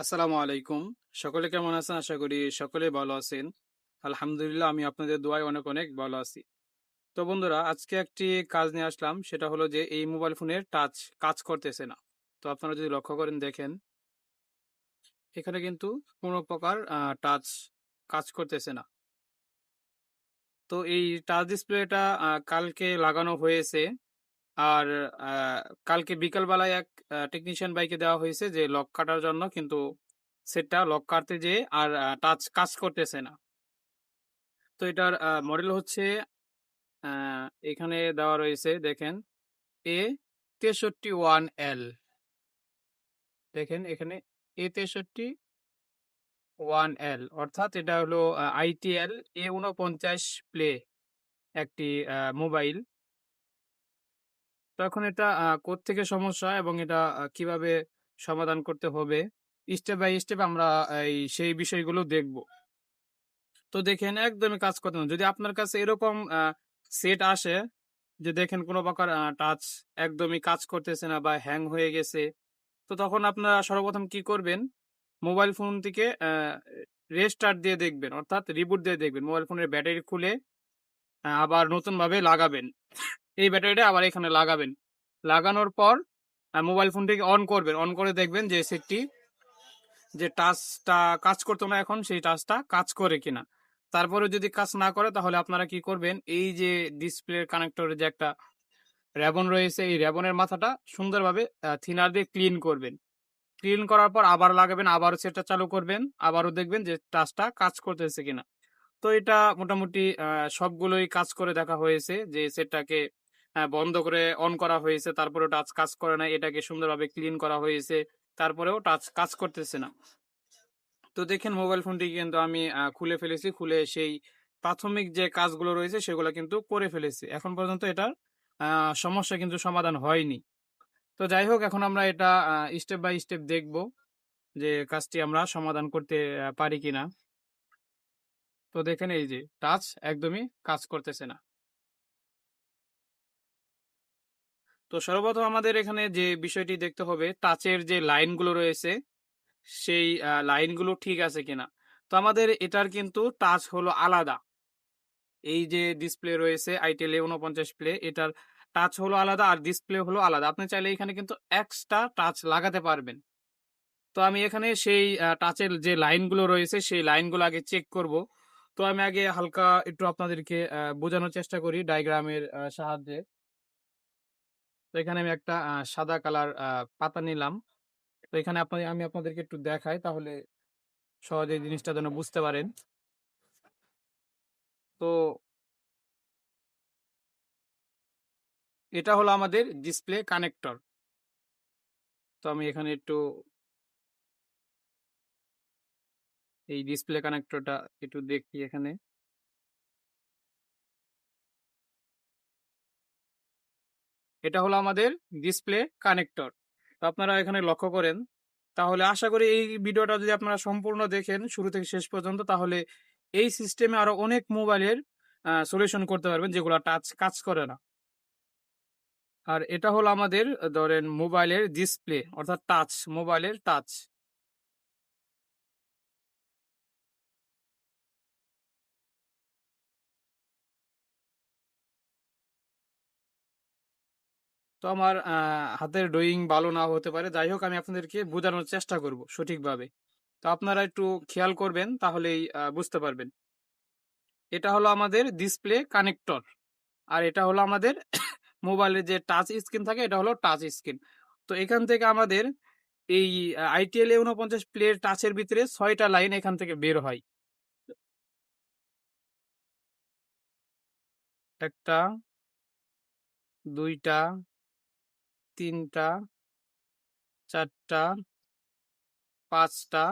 আসসালামু আলাইকুম। সকলে কেমন আছেন? আশা করি সকলে ভালো আছেন। আলহামদুলিল্লাহ আমি আপনাদের দোয়ায় অনেক অনেক ভালো আছি। তো বন্ধুরা, আজকে একটি কাজ নিয়ে আসলাম। সেটা হলো যে এই মোবাইল ফোনের টাচ কাজ করতেছে না। তো আপনারা যদি লক্ষ্য করেন দেখেন, এখানে কিন্তু কোনো প্রকার টাচ কাজ করতেছে না। তো এই টাচ ডিসপ্লেটা কালকে লাগানো হয়েছে। আর আ কালকে বিকালবেলায় এক টেকনিশিয়ান ভাইকে দেওয়া হয়েছে যে লক কাটার জন্য, কিন্তু সেটটা লক কাটতে যেয়ে আর টাচ কাজ করতেছে না। তো এটার মডেল হচ্ছে আ এখানে দেওয়া রয়েছে দেখেন A63 1L। দেখেন এখানে A63 1L, অর্থাৎ এটা হলো ITL A49 প্লে একটি মোবাইল। তো এখন এটা কোত্থেকে সমস্যা এবং এটা কিভাবে সমাধান করতে হবে, স্টেপ বাই স্টেপ আমরা সেই বিষয়গুলো দেখব। তো দেখেন একদমই কাজ করতে না। যদি আপনার কাছে এরকম সেট আসে যে দেখেন কোনো প্রকার টাচ একদমই কাজ করতেছে না বা হ্যাং হয়ে গেছে, তো তখন আপনারা সর্বপ্রথম কি করবেন, মোবাইল ফোনটিকে রেস্টার্ট দিয়ে দেখবেন, অর্থাৎ রিবুট দিয়ে দেখবেন। মোবাইল ফোনের ব্যাটারি খুলে আবার নতুনভাবে লাগাবেন। এই ব্যাটারিটা আবার এখানে লাগাবেন। লাগানোর পর মোবাইল ফোনটিকে অন করবেন। অন করে দেখবেন যে সেটটি, যে টাচটা কাজ করতো না এখন, সেই টাচটা কাজ করে কিনা। তারপরে যদি কাজ না করে তাহলে আপনারা কি করবেন, এই যে ডিসপ্লে কানেক্টরের যে একটা র্যাবন রয়েছে, এই র্যাবনের মাথাটা সুন্দরভাবে থিনার দিয়ে ক্লিন করবেন। ক্লিন করার পর আবার লাগাবেন, আবারও সেটটা চালু করবেন, আবারও দেখবেন যে টাচটা কাজ করতেছে কিনা। তো এটা মোটামুটি সবগুলোই কাজ করে দেখা হয়েছে, যে সেটটাকে বন্ধ করে অন করা হয়েছে, তারপরেও টাচ কাজ করে না। এটাকে সুন্দরভাবে ক্লিন করা হয়েছে, তারপরেও টাচ কাজ করতেছে না। তো দেখেন মোবাইল ফোনটি কিন্তু আমি খুলে ফেলেছি। খুলে সেই প্রাথমিক যে কাজগুলো রয়েছে সেগুলো কিন্তু করে ফেলেছি। এখন পর্যন্ত এটার সমস্যা কিন্তু সমাধান হয়নি। তো যাই হোক, এখন আমরা এটা স্টেপ বাই স্টেপ দেখব যে কাজটি আমরা সমাধান করতে পারি কিনা। তো দেখেন এই যে টাচ একদমই কাজ করতেছে না। তো সর্বপ্রথম আমাদের এখানে যে বিষয়টি দেখতে হবে, টাচের যে লাইনগুলো রয়েছে সেই লাইনগুলো ঠিক আছে কিনা। তো আমাদের এটার কিন্তু টাচ হলো আলাদা। এই যে ডিসপ্লে রয়েছে আইটেল A49 প্লে, এটার টাচ হলো আলাদা আর ডিসপ্লে হলো আলাদা। আপনি চাইলে এখানে কিন্তু এক্সট্রা টাচ লাগাতে পারবেন। তো আমি এখানে সেই টাচের যে লাইনগুলো রয়েছে সেই লাইনগুলো আগে চেক করব। তো আমি আগে হালকা একটু আপনাদেরকে বোঝানোর চেষ্টা করি ডায়াগ্রামের সাহায্যে। তো এখানে আমি একটা সাদা কালার পাতা নিলাম। তো এখানে আমি আপনাদেরকে একটু দেখাই, তাহলে সহজে এই জিনিসটা যেন বুঝতে পারেন। তো এটা হলো আমাদের ডিসপ্লে কানেক্টর। তো আমি এখানে একটু এই ডিসপ্লে কানেক্টরটা একটু দেখি এখানে। এটা হলো আমাদের ডিসপ্লে কানেক্টর। তো আপনারা এখানে লক্ষ্য করেন, তাহলে আশা করি এই ভিডিওটা যদি আপনারা সম্পূর্ণ দেখেন শুরু থেকে শেষ পর্যন্ত, তাহলে এই সিস্টেমে আরো অনেক মোবাইলের সলিউশন করতে পারবেন যেগুলো টাচ কাজ করে না। আর এটা হলো আমাদের ধরেন মোবাইলের ডিসপ্লে, অর্থাৎ টাচ, মোবাইলের টাচ। তো আমার হাতের ড্রয়িং ভালো নাও হতে পারে। যাই হোক, আমি আপনাদেরকে বোঝানোর চেষ্টা করব সঠিকভাবে। তো আপনারা একটু খেয়াল করবেন, তাহলেই বুঝতে পারবেন। এটা হলো আমাদের ডিসপ্লে কানেক্টর। আর এটা হলো আমাদের মোবাইলের যে টাচ স্ক্রিন থাকে, এটা হলো টাচ স্ক্রিন। তো এখান থেকে আমাদের এই আইটিএল A49 প্লের টাচের ভিতরে 6টা লাইন এখান থেকে বের হয়। একটা, দুইটা, তিনটা, চারটা, পাঁচটা,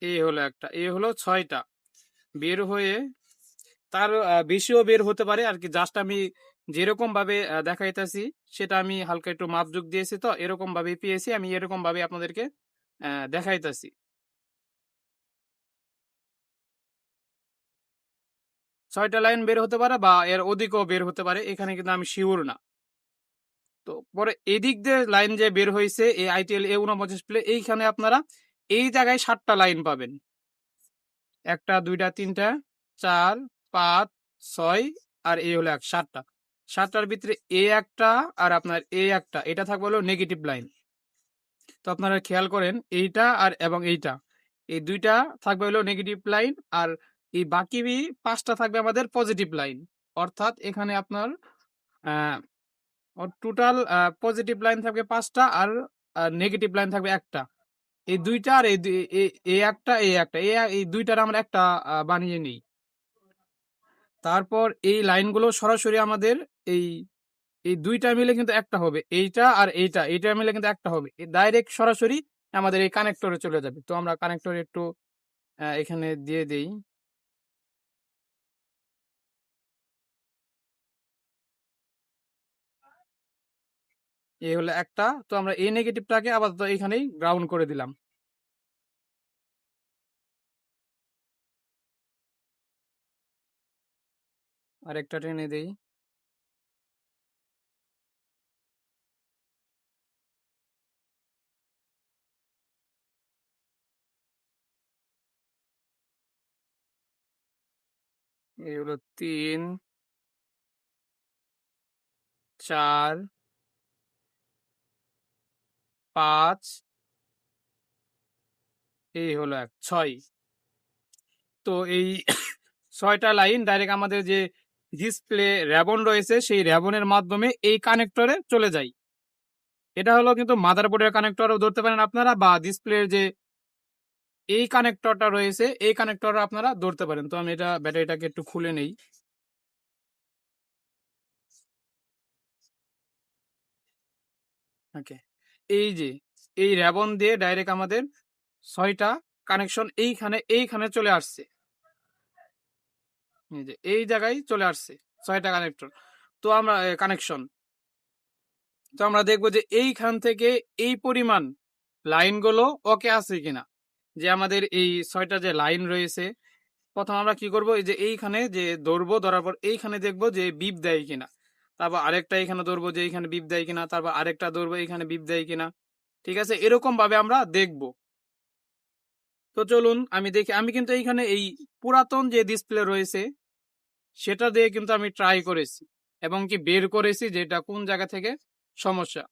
এই হলো একটা, এই হলো 6টা বের হয়ে। তার বেশিও বের হতে পারে আর কি। জাস্ট আমি যেরকম ভাবে দেখাইতেছি সেটা আমি হালকা একটু মাপজোক দিয়েছি, তো এরকম ভাবে পেয়েছি, আমি এরকম ভাবে আপনাদেরকে দেখাইতেছি। 6টা লাইন বের হতে পারে বা এর অধিকও বের হতে পারে, এখানে কিন্তু আমি শিওর না। তো পরে এদিক দিয়ে লাইন যে বের হয়েছে এই আইটিএল A49 প্লে, এইখানে আপনারা এই জায়গায় 7টা লাইন পাবেন। 1টা 2টা 3টা 4 5 6 আর এই হলো 7টা। 7টার ভিতরে এই একটা আর আপনার এই একটা, এটা থাকবে হলো নেগেটিভ লাইন। তো আপনারা খেয়াল করেন এইটা আর এবং এইটা, এই দুইটা থাকবে হলো নেগেটিভ লাইন, আর এই বাকি 5টা থাকবে আমাদের পজিটিভ লাইন। অর্থাৎ এখানে আপনার টোটাল পজিটিভ লাইন থাকবে 5টা আর নেগেটিভ লাইন থাকবে একটা। এই দুইটা আর এই একটা এই দুইটার আমরা একটা বানিয়ে নিই। তারপর এই লাইনগুলো সরাসরি আমাদের এই এই দুইটা মিলে কিন্তু একটা হবে, এইটা আর এইটা মিলে কিন্তু একটা হবে, ডাইরেক্ট সরাসরি আমাদের এই কানেক্টরে চলে যাবে। তো আমরা কানেক্টরে একটু এখানে দিয়ে দেই। এই হলো একটা। তো আমরা এই নেগেটিভটাকে আপাতত এখানেই গ্রাউন্ড করে দিলাম। আরেকটা টেনে দেই। এই হলো 3 4 5, এই হলো 6। তো এই 6টা লাইন ডাইরেক্ট আমাদের যে ডিসপ্লে র্যাবন রয়েছে সেই র্যাবনের মাধ্যমে এই কানেক্টরে চলে যায়। এটা হলো কিন্তু মাদারবোর্ডের কানেক্টরও ধরতে পারেন আপনারা, বা ডিসপ্লের যে এই কানেক্টরটা রয়েছে এই কানেক্টর আপনারা ধরতে পারেন। তো আমি এটা ব্যাটারিটাকে একটু খুলে নেই। ওকে, এই যে এই র্যাবন দিয়ে ডাইরেক্ট আমাদের 6টা কানেকশন এইখানে চলে আসছে। এই যে এই জায়গায় চলে আসছে 6টা কানেক্টর। তো আমরা কানেকশন, তো আমরা দেখবো যে এইখান থেকে এই পরিমাণ লাইনগুলো ওকে আছে কিনা। যে আমাদের এই 6টা যে লাইন রয়েছে, প্রথম আমরা কি করব, এই যে এইখানে যে ধরবো, ধরার পর এইখানে দেখবো যে বিপ দেয় কিনা। তারপর আরেকটা এখানে ধরবো যে এইখানে বিপ দেয় কিনা, তারপর আরেকটা ধরবো এখানে বিপ দেয় কিনা। ঠিক আছে, এরকম ভাবে আমরা দেখবো। তো চলুন আমি দেখি। আমি কিন্তু এইখানে এই পুরাতন যে ডিসপ্লে রয়েছে সেটা দিয়ে কিন্তু আমি ট্রাই করেছি এবং কি বের করেছি যে এটা কোন জায়গা থেকে সমস্যা।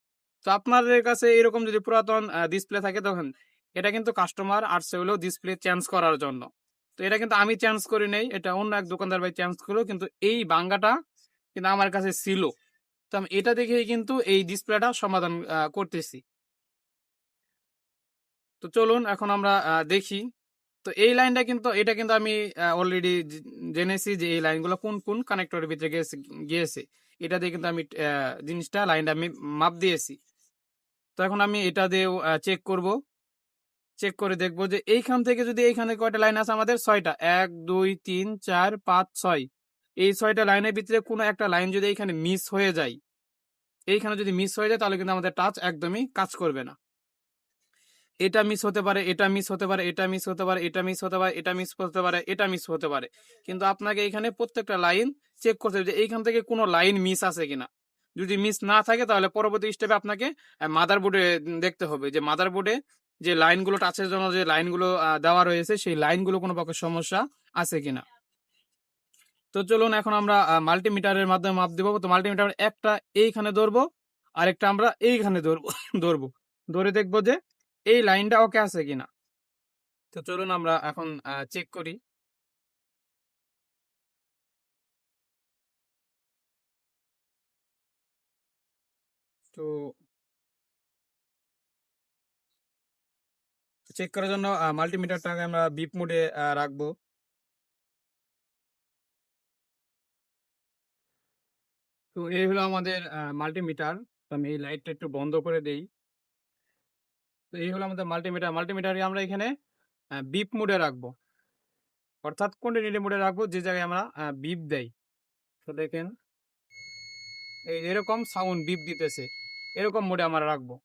তো আপনাদের কাছে এরকম যদি পুরাতন ডিসপ্লে থাকে, তখন এটা কিন্তু কাস্টমার আসছে হলো ডিসপ্লে চেঞ্জ করার জন্য। তো এটা কিন্তু আমি চেঞ্জ করি নাই, এটা অন্য এক দোকানদার ভাই চেঞ্জ করলো, কিন্তু এই বাঙ্গাটা কিন্তু আমার কাছে ছিল। তো আমি এটা দেখেই কিন্তু এই ডিসপ্লেটা সমাধান করতেছি। তো চলুন এখন আমরা দেখি। তো এই লাইনটা কিন্তু এটা কিন্তু আমি অলরেডি জেনেছি যে এই লাইনগুলো কোন কোন কানেক্টরের ভিতরে গিয়েছে। এটা দিয়ে কিন্তু আমি জিনিসটা লাইনটা আমি মাপ দিয়েছি। তো এখন আমি এটা দিয়েও চেক করব। চেক করে দেখবো যে এইখান থেকে যদি এইখানে কয়টা লাইন আছে, আমাদের 6টা, 1 2 3 4 5 6। এই 6টা লাইনের ভিতরে কোনো একটা লাইন যদি এইখানে মিস হয়ে যায়, এইখানে যদি মিস হয়ে যায় তাহলে কিন্তু আমাদের টাচ একদমই কাজ করবে না। এটা মিস হতে পারে, এটা মিস হতে পারে, এটা মিস হতে পারে, এটা মিস হতে পারে, এটা মিস হতে পারে, এটা মিস হতে পারে। কিন্তু আপনাকে এখানে প্রত্যেকটা লাইন চেক করতে হবে যে এইখান থেকে কোনো লাইন মিস আছে কিনা। যদি মিস না থাকে তাহলে পরবর্তী স্টেপে আপনাকে মাদারবোর্ডে দেখতে হবে যে মাদারবোর্ডে যে লাইনগুলো টাচের জন্য যে লাইনগুলো দেওয়া রয়েছে সেই লাইনগুলো কোনো প্রকার সমস্যা আছে কিনা। তো চলুন এখন আমরা মাল্টিমিটারের মাধ্যমে মাপ দেবো। তো মাল্টিমিটার একটা এইখানে ধরবো, আরেকটা আমরা এইখানে ধরবো ধরবো, ধরে দেখবো যে এই লাইনটা ওকে আছে কিনা। তো চলুন আমরা এখন চেক করি। তো চেক করার জন্য মাল্টিমিটারটাকে আমরা বিপ মোডে রাখবো। তো এই হলো আমাদের মাল্টিমিটার। তো আমি এই লাইটটা একটু বন্ধ করে দেই। তো এই হলো আমাদের মাল্টিমিটারকে আমরা এখানে বিপ মোডে রাখবো, অর্থাৎ কন্টিনিউটি মোডে রাখবো, যে জায়গায় আমরা বিপ দেই। তো দেখেন এই এরকম সাউন্ড বিপ দিতেছে, এরকম মোডে আমরা রাখবো।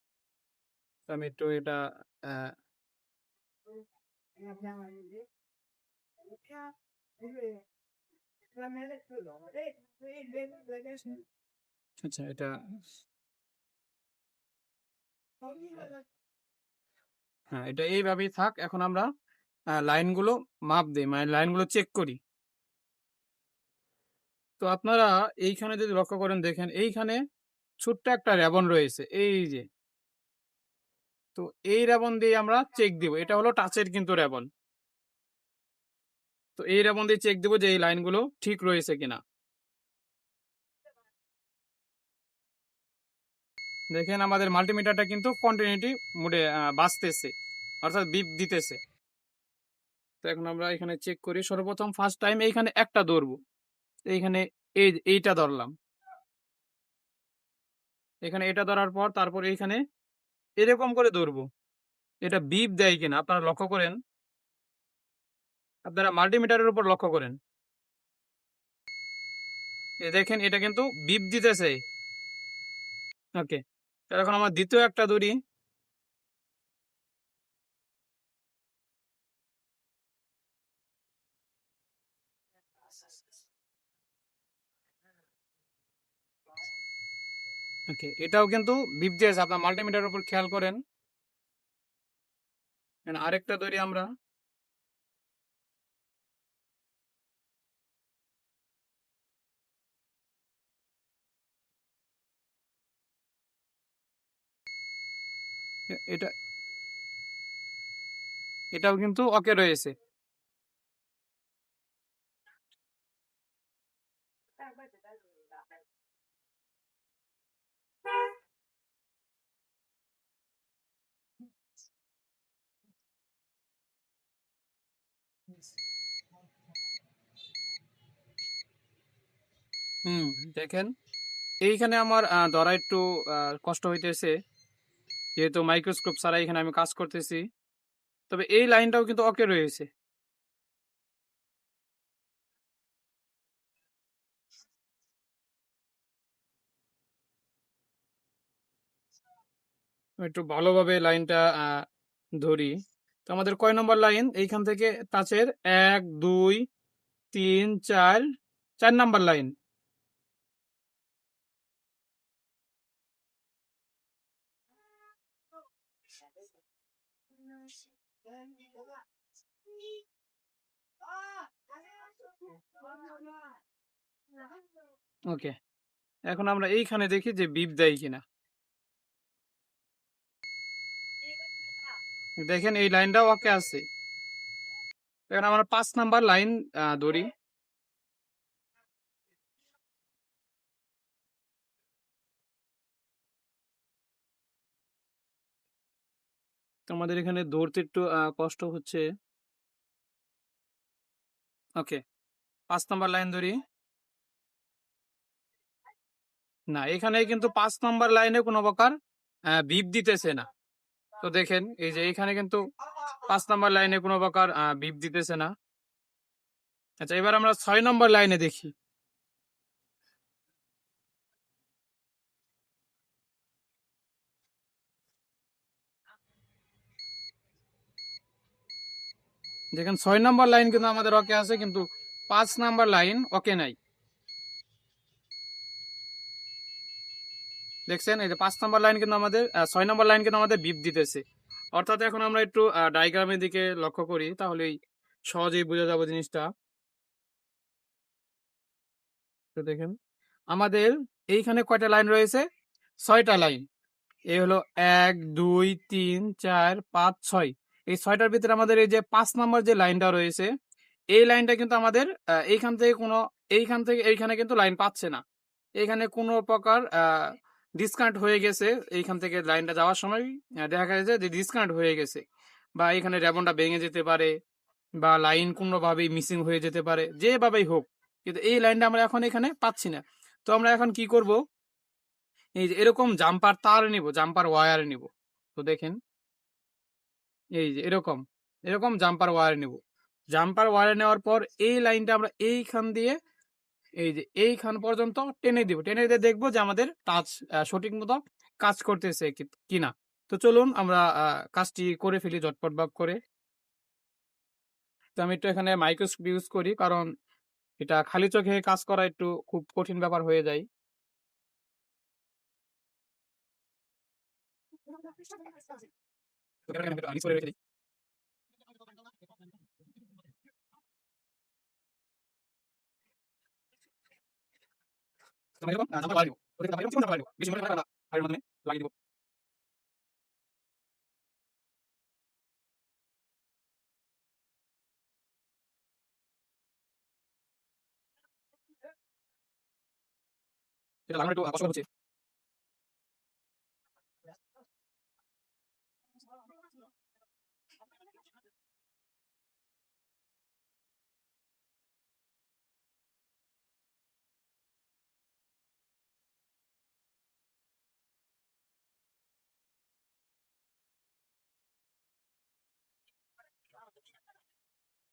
তো আমি একটু এটা আহ, আচ্ছা এটা হ্যাঁ, এটা এইভাবেই থাক। এখন আমরা লাইনগুলো মাপ দেই, মানে লাইনগুলো চেক করি। তো আপনারা এইখানে যদি লক্ষ্য করেন, দেখেন এইখানে ছোট্ট একটা রেবন রয়েছে, এই যে। তো এই রেবন দিয়ে আমরা চেক দিব, এটা হলো টাচের কিন্তু রেবন। তো এই রেবন দিয়ে চেক দিব যে এই লাইনগুলো ঠিক রয়েছে কিনা। দেখেন আমাদের মাল্টিমিটারটা কিন্তু কন্টিনিউটি মোডে বাজতেছে, অর্থাৎ বিপ দিতেছে। তো এখন আমরা এখানে চেক করি। সর্বপ্রথম ফার্স্ট টাইম এইখানে একটা ধরবো, এইখানে এইটা ধরলাম। এখানে এটা ধরার পর তারপর এইখানে এরকম করে ধরবো, এটা বিপ দেয় কিনা আপনারা লক্ষ্য করেন। আপনারা মাল্টিমিটারের উপর লক্ষ্য করেন, দেখেন এটা কিন্তু বিপ দিতেছে। ওকে, এখন আমার দ্বিতীয় একটা ধরি। ওকে, এটাও কিন্তু বিপ দিয়েছে, আপনার মাল্টিমিটারের উপর খেয়াল করেন। আরেকটা ধরি আমরা। এটা এটাও কিন্তু ওকে রয়েছে। হুম, দেখেন এইখানে আমার ধরা একটু কষ্ট হইতেছে, যেহেতু মাইক্রোস্কোপ ছাড়া এখানে আমি কাজ করতেছি। তবে এই লাইনটাও কিন্তু ওকে রয়েছে। আমি একটু ভালোভাবে লাইনটা ধরি। তো আমাদের কয় নম্বর লাইন? এইখান থেকে টাচের 1 2 3 4, 4 নাম্বার লাইন। ওকে, এখন আমরা এইখানে দেখি যে বিপ দেয় কিনা। দেখেন এই লাইনটাও ওকে আছে। এখন আমরা 5 নাম্বার লাইন ধরি। তো আমাদের এখানে ধরতে একটু কষ্ট হচ্ছে। ওকে, 5 নাম্বার লাইন ধরি। না, এখানে কিন্তু 5 নাম্বার লাইনে কোনো প্রকার বিপ দিতেছে না। তো দেখেন এই যে এখানে কিন্তু 5 নাম্বার লাইনে কোনো প্রকার বিপ দিতেছে না। আচ্ছা, এবার আমরা 6 নম্বর লাইনে দেখি। দেখেন 6 নম্বর লাইন কিন্তু আমাদের ওকে আছে, কিন্তু 5 নাম্বার লাইন ওকে নাই। দেখছেন এই যে 5 নাম্বার লাইন কিন্তু আমাদের 6 নম্বর লাইন কিন্তু আমাদের বিপ দিতেছে। অর্থাৎ এখন আমরা একটু ডায়াগ্রামের দিকে লক্ষ্য করি, তাহলেই সহজেই বোঝা যাবে জিনিসটা। তো দেখেন আমাদের এইখানে কয়টা লাইন রয়েছে? 6টা লাইন। এই হলো 1 2 3 4 5 6। এই 6টার ভিতরে আমাদের এই যে 5 নাম্বার যে লাইনটা রয়েছে, এই লাইনটা কিন্তু আমাদের এইখান থেকে এইখান থেকে এইখানে কিন্তু লাইন পাচ্ছে না। এখানে কোনো প্রকার ডিসকানেক্ট হয়ে গেছে। এইখান থেকে লাইনটা যাওয়ার সময় দেখা গেছে যে ডিসকানেক্ট হয়ে গেছে, বা এখানে রেবনটা ভেঙে যেতে পারে, বা লাইন কোনোভাবেই মিসিং হয়ে যেতে পারে, যেভাবেই হোক। কিন্তু এই লাইনটা আমরা এখন এখানে পাচ্ছি না। তো আমরা এখন কি করব? এই যে এরকম জাম্পার তার নিব, জাম্পার ওয়্যার নিব। তো দেখেন এই যে এরকম এরকম জাম্পার ওয়্যার নিব। জাম্পার ওয়্যার নেওয়ার পর এই লাইনটা আমরা এইখান দিয়ে এই যে এইখান পর্যন্ত টেনে দিব। টেনে দিয়ে দেখবো যে আমাদের টাচ সঠিক মতো কাজ করতেছে কিনা। তো চলুন আমরা কাজটি করে ফেলি ঝটপট ভাগ করে। তো আমি একটু এখানে মাইক্রোস্কোপ ইউজ করি, কারণ এটা খালি চোখে কাজ করা একটু খুব কঠিন ব্যাপার হয়ে যায়। তো ক্যামেরাকে আমি নিচ করে রেখে দিই। তো আমরা এরকম জাম্পার লাগিয়ে দিব। ওদেরকে আমরা এরকম চিকন জাম্পার লাগিয়ে দিব। বেশি মোটা জাম্পার আমরা হাড়ের মাধ্যমে লাগিয়ে দিব। এটা লাগানো একটু কষ্টকর হচ্ছে।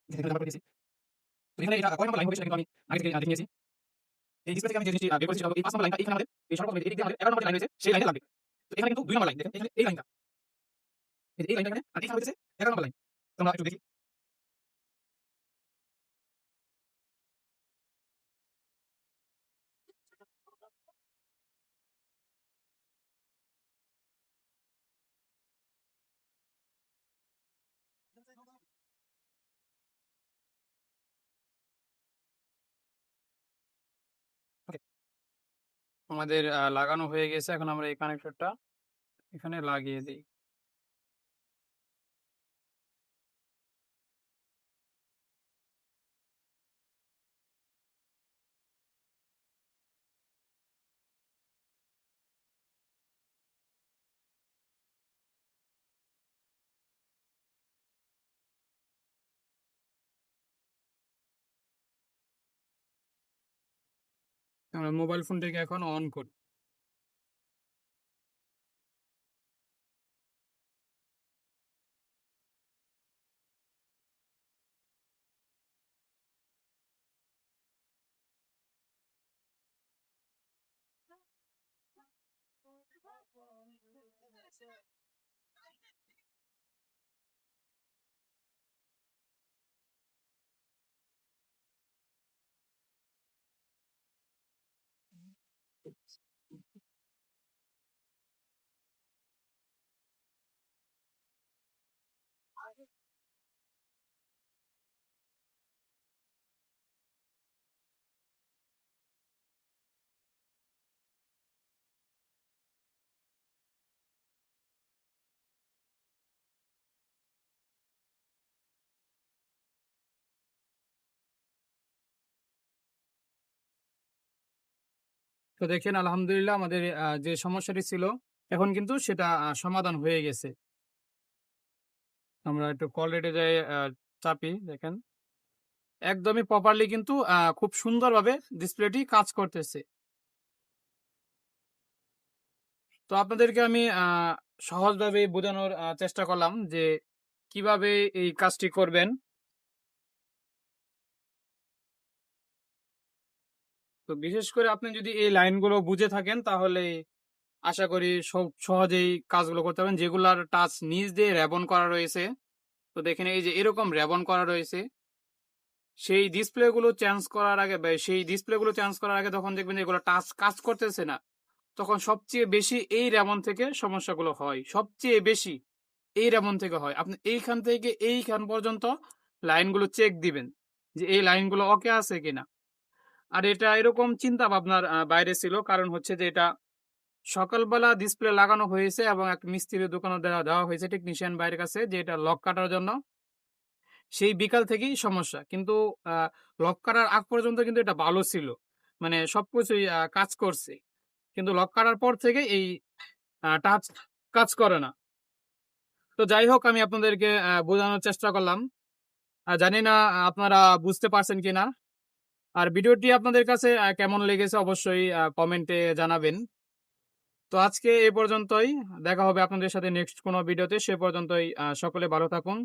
এখানে জাম্পার করে দিয়েছি। তো এখানে এটা কয় নম্বর লাইন হবে সেটা কিন্তু আমি আগে থেকে দেখে নিয়েছি। এই ডিসপ্লে থেকে আমি যে জিনিসটি বের করেছি সেটা হলো এই ৫ নম্বর লাইনটা এখানে আমাদের এই সর্বপ্রথম এদিক দিয়ে আমাদের ১১ নম্বর যে লাইন রয়েছে সেই লাইনটা লাগবে। তো এখানে কিন্তু ২ নম্বর লাইন দেখেন এখানে এই লাইনটা। এই যে এই লাইনটা এখানে আর এখানে হইতেছে ১১ নম্বর লাইন। তো আমরা একটু দেখি। ওকে। আমাদের লাগানো হয়ে গেছে। এখন আমরা এই কানেক্টরটা এখানে লাগিয়ে দেই। আমরা মোবাইল ফোনটাকে এখন অন করি। তো দেখেন আলহামদুলিল্লাহ আমাদের যে সমস্যাটি ছিল এখন কিন্তু সেটা সমাধান হয়ে গেছে। আমরা একটু কল রেটে যাই চাপি দেখেন। একদমই প্রপারলি কিন্তু খুব সুন্দরভাবে ডিসপ্লেটি কাজ করতেছে। তো আপনাদেরকে আমি সহজভাবে বোঝানোর চেষ্টা করলাম যে কিভাবে এই কাজটি করবেন। তো বিশেষ করে আপনি যদি এই লাইনগুলো বুঝে থাকেন তাহলে আশা করি সহজেই কাজগুলো করতে পারবেন। যেগুলার টাচ নিচ দিয়ে র্যাবন করা রয়েছে, তো দেখেন এই যে এরকম র্যাবন করা রয়েছে, সেই ডিসপ্লেগুলো চেঞ্জ করার আগে বা সেই ডিসপ্লেগুলো চেঞ্জ করার আগে তখন দেখবেন যে এগুলো টাচ কাজ করতেছে না, তখন সবচেয়ে বেশি এই র্যাবন থেকে সমস্যাগুলো হয়। সবচেয়ে বেশি এই র্যাবন থেকে হয়। আপনি এইখান থেকে এইখান পর্যন্ত লাইনগুলো চেক দিবেন যে এই লাইনগুলো ওকে আছে কিনা। আর এটা এরকম চিন্তা ভাবনার বাইরে ছিল, কারণ হচ্ছে যে এটা সকালবেলা ডিসপ্লে লাগানো হয়েছে এবং এক মিস্ত্রির দোকানে দেওয়া হয়েছে টেকনিশিয়ান ভাইয়ের কাছে যে এটা লক কাটার জন্য। সেই বিকাল থেকেই সমস্যা, কিন্তু লক কাটার আগ পর্যন্ত কিন্তু এটা ভালো ছিল, মানে সবকিছুই কাজ করছে, কিন্তু লক কাটার পর থেকে এই টাচ কাজ করে না। তো যাই হোক, আমি আপনাদেরকে বোঝানোর চেষ্টা করলাম। জানি না আপনারা বুঝতে পারছেন কিনা। আর ভিডিওটি আপনাদের কাছে কেমন লেগেছে অবশ্যই কমেন্টে জানাবেন। তো আজকে এ পর্যন্তই। দেখা হবে আপনাদের সাথে নেক্সট কোনো ভিডিওতে। সে পর্যন্তই সকলে ভালো থাকুন,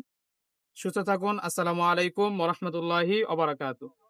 সুস্থ থাকুন। আসসালামু আলাইকুম ওয়া রাহমাতুল্লাহি ওয়া বারাকাতুহু।